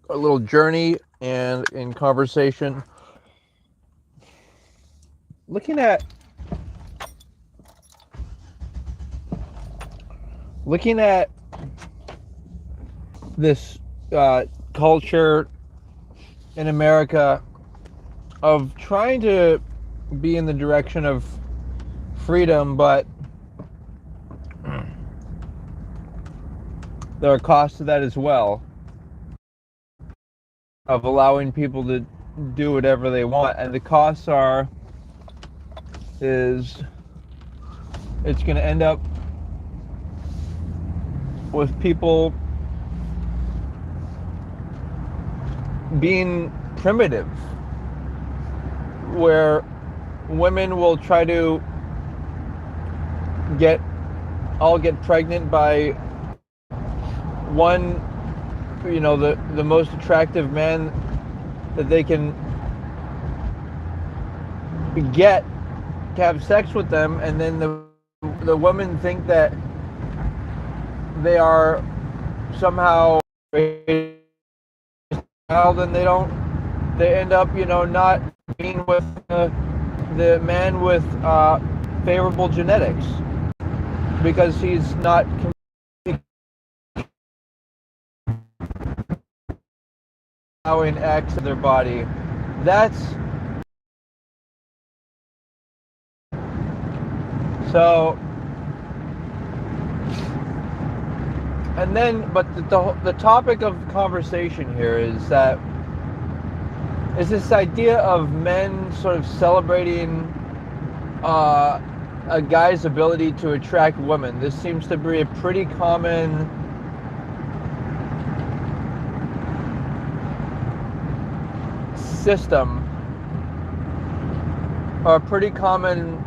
a little journey and in conversation, looking at looking at this culture in America of trying to be in the direction of freedom, but there are costs to that as well, of allowing people to do whatever they want. And the costs is it's going to end up with people being primitive, where women will try to get pregnant by one, the most attractive man that they can get to have sex with them, and then the women think that they are somehow child, and they end up not being with the man with favorable genetics, because he's not allowing X of their body. That's so. And then, but the topic of conversation here is this idea of men sort of celebrating a guy's ability to attract women. This seems to be a pretty common system, or a pretty common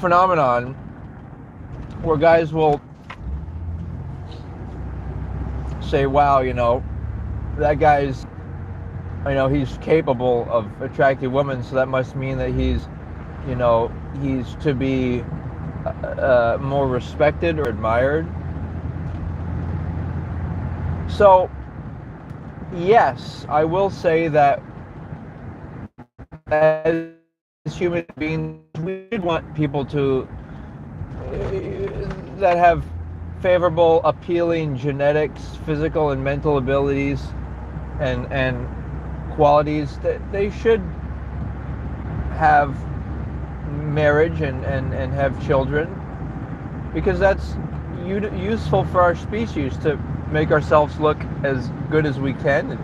phenomenon, where guys will say, wow, that guy's, he's capable of attracting women, so that must mean that he's to be more respected or admired. So, yes, I will say that as human beings, we want people that have favorable, appealing genetics, physical and mental abilities, and qualities, that they should have marriage and have children, because that's useful for our species, to make ourselves look as good as we can.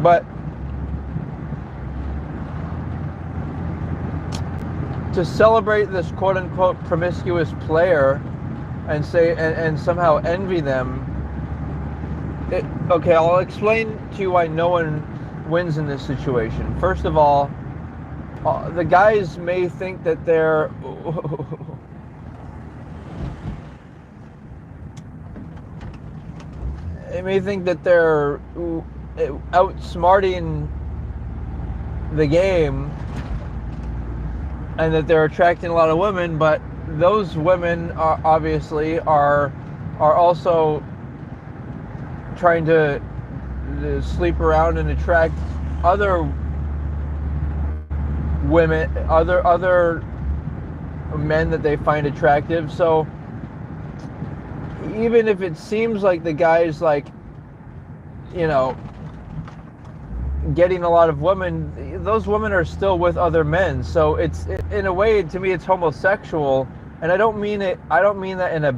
But to celebrate this quote-unquote promiscuous player and say and somehow envy them, okay, I'll explain to you why no one wins in this situation. First of all, the guys may think that they're outsmarting the game, and that they're attracting a lot of women, but those women are obviously also trying to sleep around and attract other women, other men that they find attractive. So even if it seems like the guy's getting a lot of women, those women are still with other men. So it's, in a way, to me, it's homosexual. And I don't mean that in a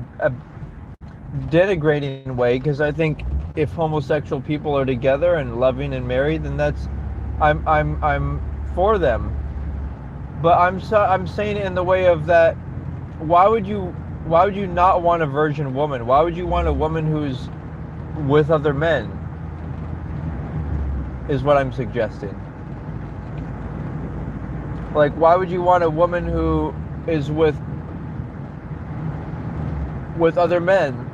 denigrating way, because I think if homosexual people are together and loving and married, then I'm for them. But I'm saying it in the way of that, why would you not want a virgin woman? Why would you want a woman who's with other men? Is what I'm suggesting. Like, why would you want a woman who is with other men?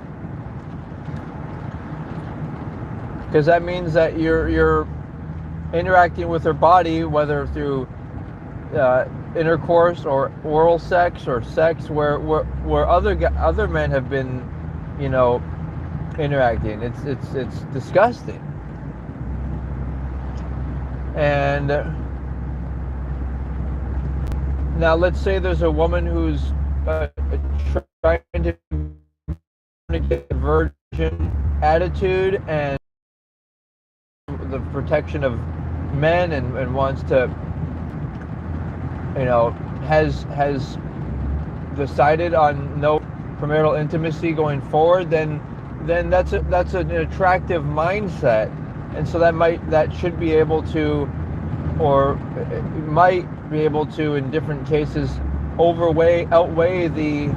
Because that means that you're interacting with her body, whether through intercourse or oral sex, or sex where other men have been you know, interacting. It's disgusting. And now let's say there's a woman who's trying to get a virgin attitude and the protection of men, and wants to, has decided on no premarital intimacy going forward, then that's an attractive mindset, and so that should be able to, or it might be able to, in different cases, outweigh the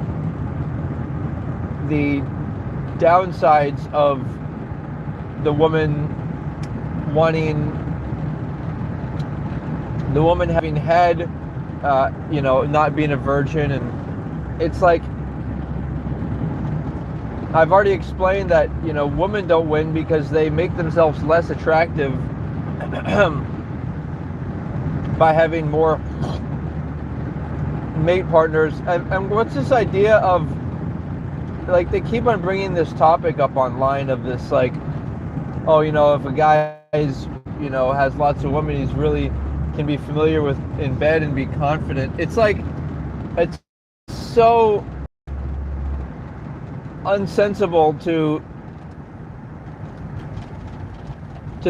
downsides of the woman having had, not being a virgin. And it's like, I've already explained that, women don't win because they make themselves less attractive by having more mate partners. And what's this idea of, like, they keep on bringing this topic up online of this, like, oh, if a guy is, has lots of women, he's really can be familiar with in bed and be confident. It's like, it's so unsensible to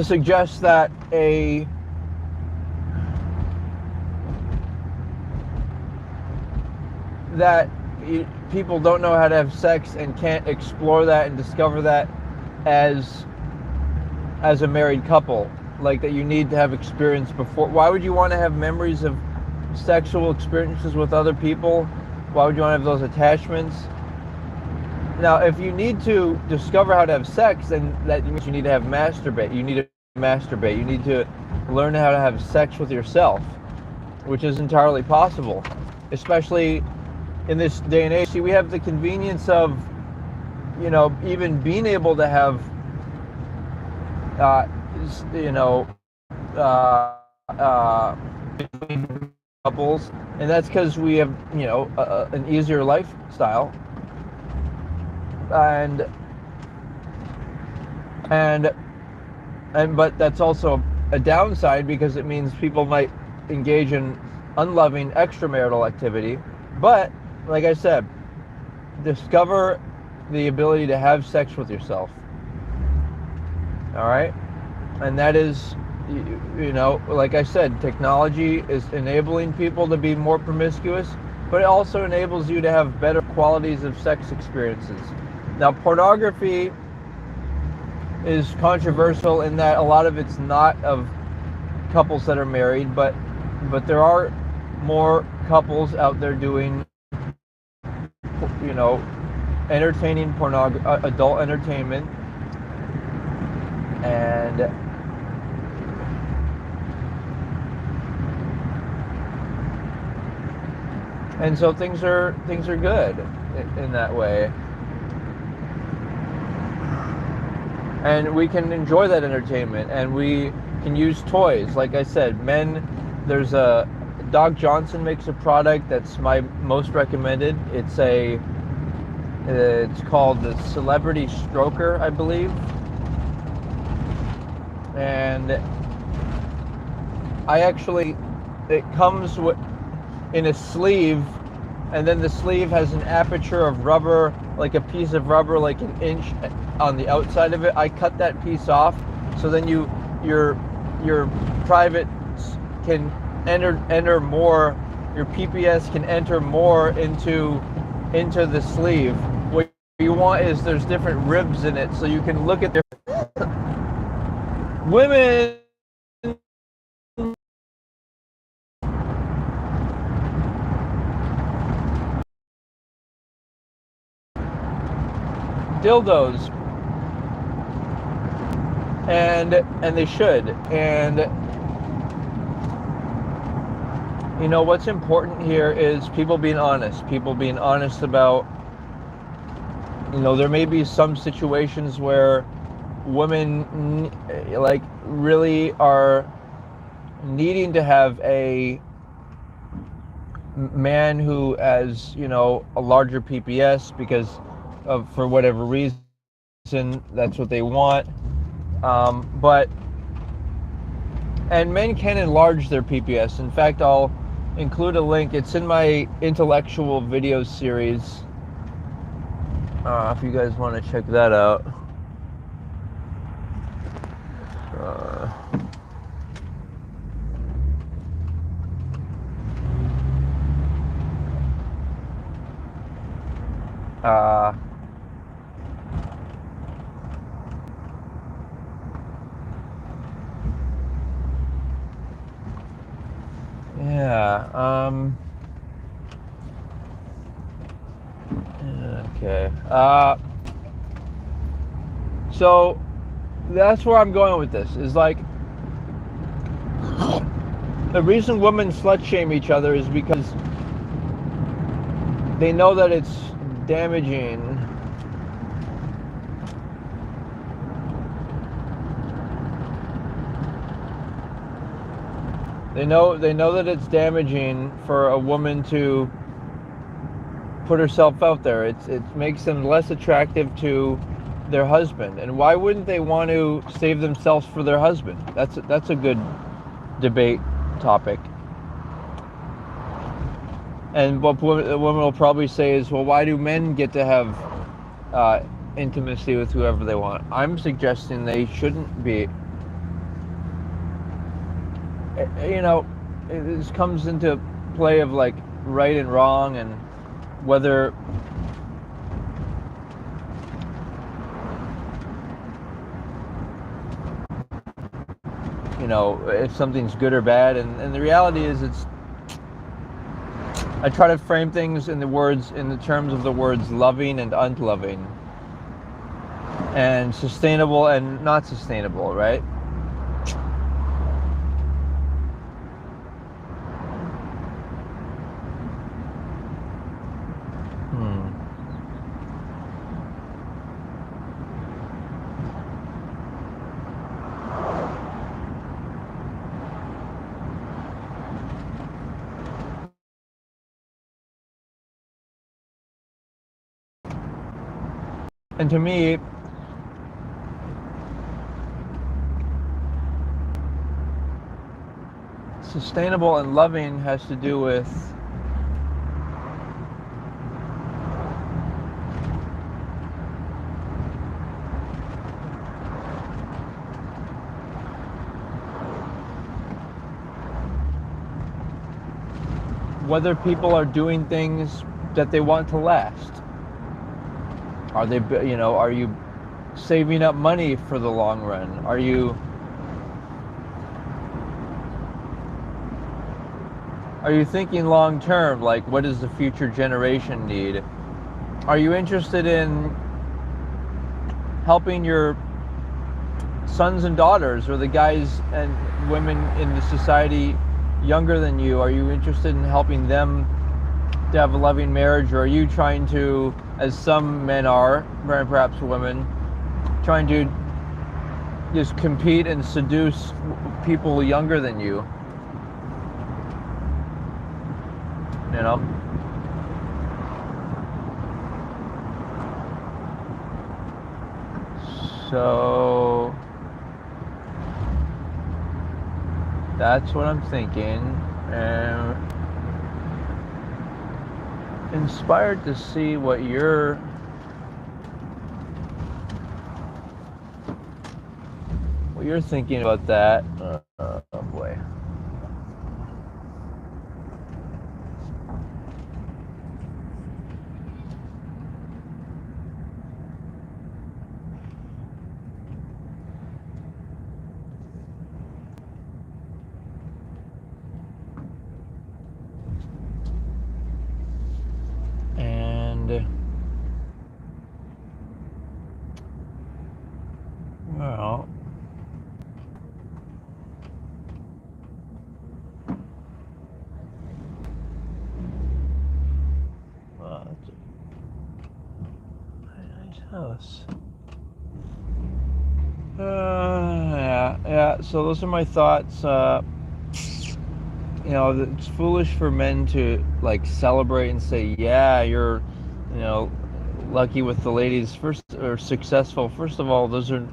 suggest that people don't know how to have sex and can't explore that and discover that as a married couple. Like, that you need to have experience before. Why would you want to have memories of sexual experiences with other people? Why would you want to have those attachments? Now, if you need to discover how to have sex, then that means you need to masturbate. You need to masturbate. You need to learn how to have sex with yourself, which is entirely possible, especially in this day and age. See, we have the convenience of, even being able to have, couples, and that's because we have, an easier lifestyle, but that's also a downside, because it means people might engage in unloving extramarital activity. But like I said, discover the ability to have sex with yourself. All right? And that is, like I said, technology is enabling people to be more promiscuous, but it also enables you to have better qualities of sex experiences. Now, pornography is controversial in that a lot of it's not of couples that are married, but there are more couples out there doing, entertaining adult entertainment, and so things are good in that way, and we can enjoy that entertainment, and we can use toys. Like I said, men, there's Doc Johnson makes a product that's my most recommended. It's called the Celebrity Stroker, I believe. And it comes in a sleeve, and then the sleeve has an aperture of rubber, like a piece of rubber, like an inch on the outside of it. I cut that piece off, so then your privates can enter more, your PPS can enter more into the sleeve. What you want is there's different ribs in it, so you can look at their women. Dildos, and they should. And what's important here is people being honest about, there may be some situations where women like really are needing to have a man who has, a larger PPS, because for whatever reason. That's what they want. But and men can enlarge their PPS. In fact, I'll include a link. It's in my intellectual video series. If you guys want to check that out. Okay. So that's where I'm going with this. Is like the reason women slut shame each other is because they know that it's damaging. They know that it's damaging for a woman to put herself out there. It makes them less attractive to their husband. And why wouldn't they want to save themselves for their husband? That's a good debate topic. And what the woman will probably say is, well, why do men get to have intimacy with whoever they want? I'm suggesting they shouldn't be. You know, this comes into play of like right and wrong, and whether if something's good or bad. And the reality is, I try to frame things in the terms of the words loving and unloving, and sustainable and not sustainable, right? And to me, sustainable and loving has to do with whether people are doing things that they want to last. Are you saving up money for the long run? Are you thinking long term, like what does the future generation need? Are you interested in helping your sons and daughters, or the guys and women in the society younger than you? Are you interested in helping them to have a loving marriage? Or are you trying to, as some men are, perhaps women, trying to just compete and seduce people younger than you? You know? So that's what I'm thinking. And inspired to see what you're thinking about that. Oh boy. Well, that's a nice house. Yeah. So those are my thoughts. It's foolish for men to like celebrate and say, "Yeah, you're, lucky with the ladies first, or successful. First of all, those are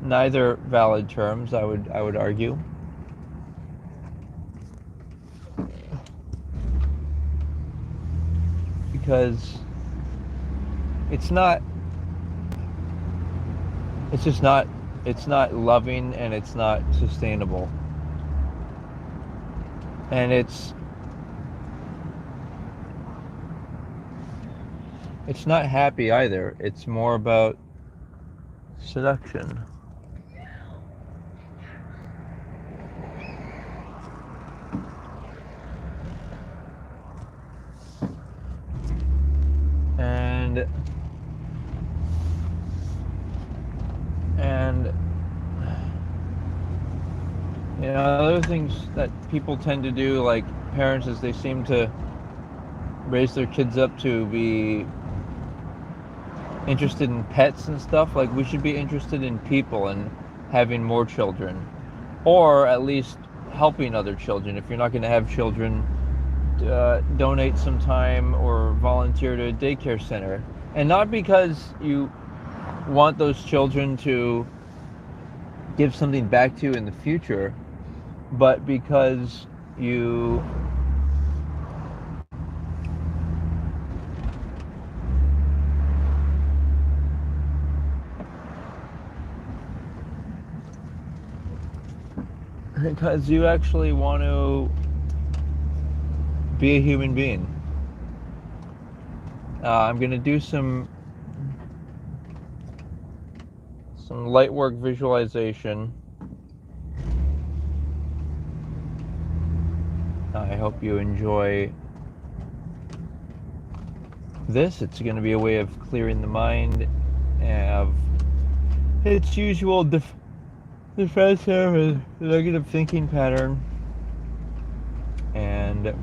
neither valid terms, I would argue. Because it's just not, it's not loving, and it's not sustainable. And it's not happy either. It's more about seduction. And other things that people tend to do, like parents, is they seem to raise their kids up to be interested in pets and stuff. Like, we should be interested in people and having more children, or at least helping other children. If you're not going to have children, donate some time or volunteer to a daycare center. And not because you want those children to give something back to you in the future, but because you actually want to be a human being. I'm going to do some light work visualization. I hope you enjoy this. It's going to be a way of clearing the mind of its usual defensive negative thinking pattern, and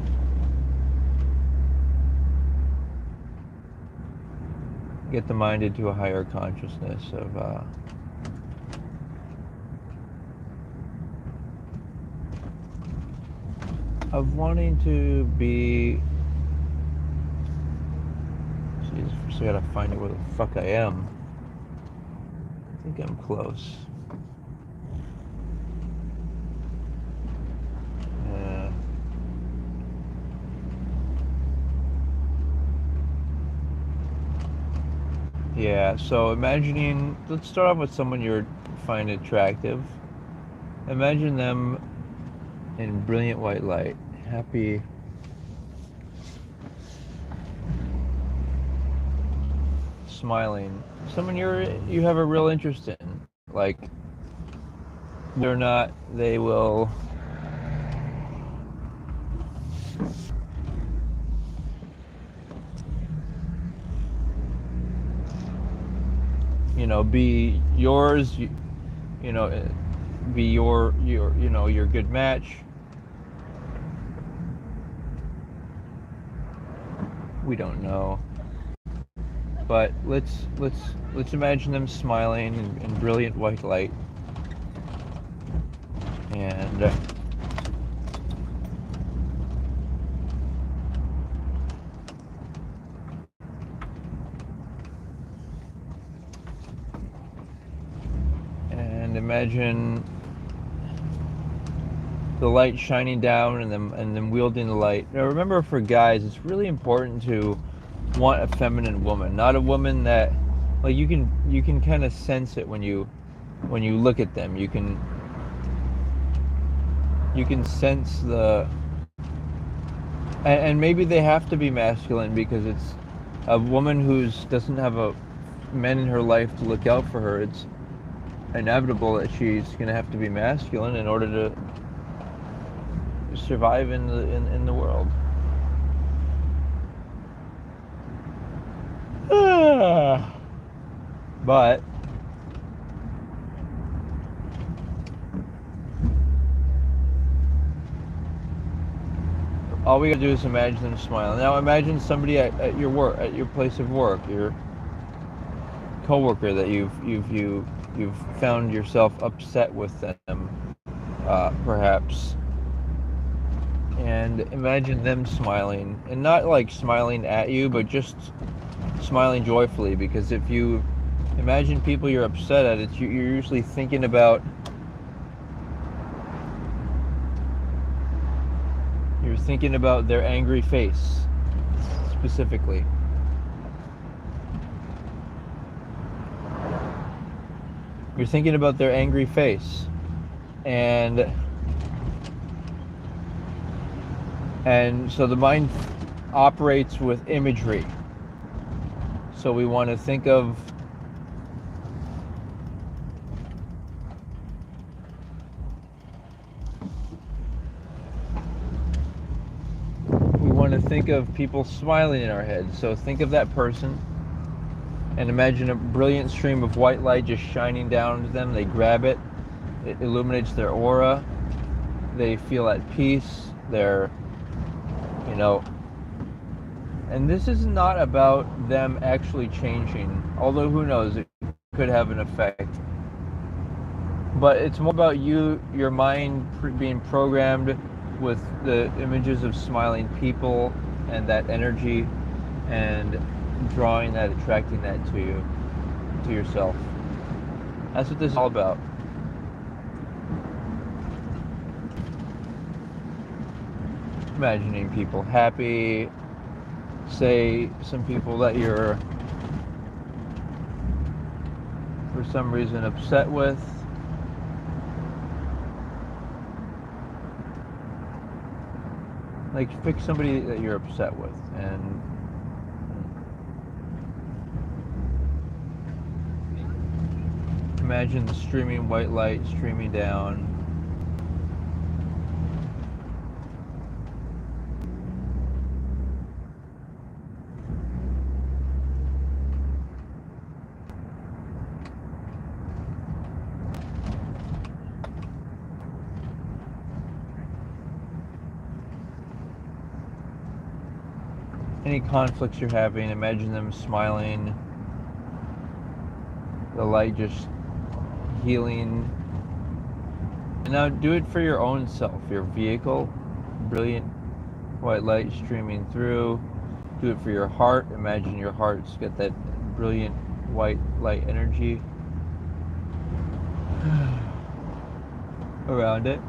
get the mind into a higher consciousness of wanting to be. Jeez, first I gotta find out where the fuck I am. I think I'm close. Yeah, so imagining, let's start off with someone you find attractive. Imagine them in brilliant white light, happy, smiling. Someone you have a real interest in, like whether or not they will be yours, be your good match. We don't know, but let's imagine them smiling in brilliant white light, and imagine the light shining down and them wielding the light. Now remember, for guys, it's really important to want a feminine woman, not a woman that, like, you can kind of sense it when you look at them. You can sense and maybe they have to be masculine, because it's a woman who doesn't have a men in her life to look out for her. It's inevitable that she's going to have to be masculine in order to survive in the world. But all we gotta do is imagine them smiling. Now imagine somebody at your work, at your place of work, your coworker that you've found yourself upset with them, perhaps. and imagine them smiling, and not like smiling at you, but just smiling joyfully. Because if you imagine people you're upset at, you're usually thinking about their angry face specifically. You're thinking about their angry face, and so the mind operates with imagery. So we want to think of people smiling in our head. So think of that person and imagine a brilliant stream of white light just shining down to them. They grab it, it illuminates their aura, they feel at peace, they're, and this is not about them actually changing, although who knows, it could have an effect. But it's more about your mind being programmed with the images of smiling people and that energy, and drawing that, attracting that to you, to yourself. That's what this is all about. Imagining people happy, say some people that you're for some reason upset with. Like, pick somebody that you're upset with, and imagine the streaming white light streaming down. Any conflicts you're having, imagine them smiling, the light just healing. And now do it for your own self, your vehicle, brilliant white light streaming through. Do it for your heart. Imagine your heart's got that brilliant white light energy around it.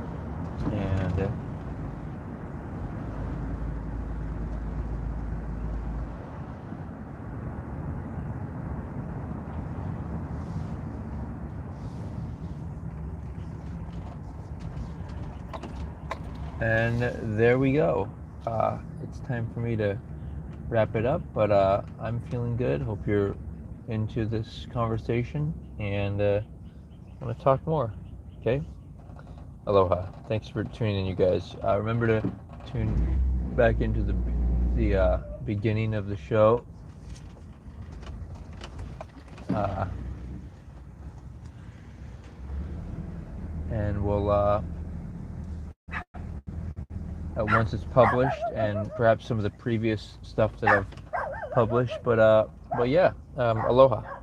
And there we go. It's time for me to wrap it up, but I'm feeling good. Hope you're into this conversation, and I want to talk more. Okay? Aloha. Thanks for tuning in, you guys. Remember to tune back into the beginning of the show. And we'll once it's published, and perhaps some of the previous stuff that I've published. But yeah, aloha.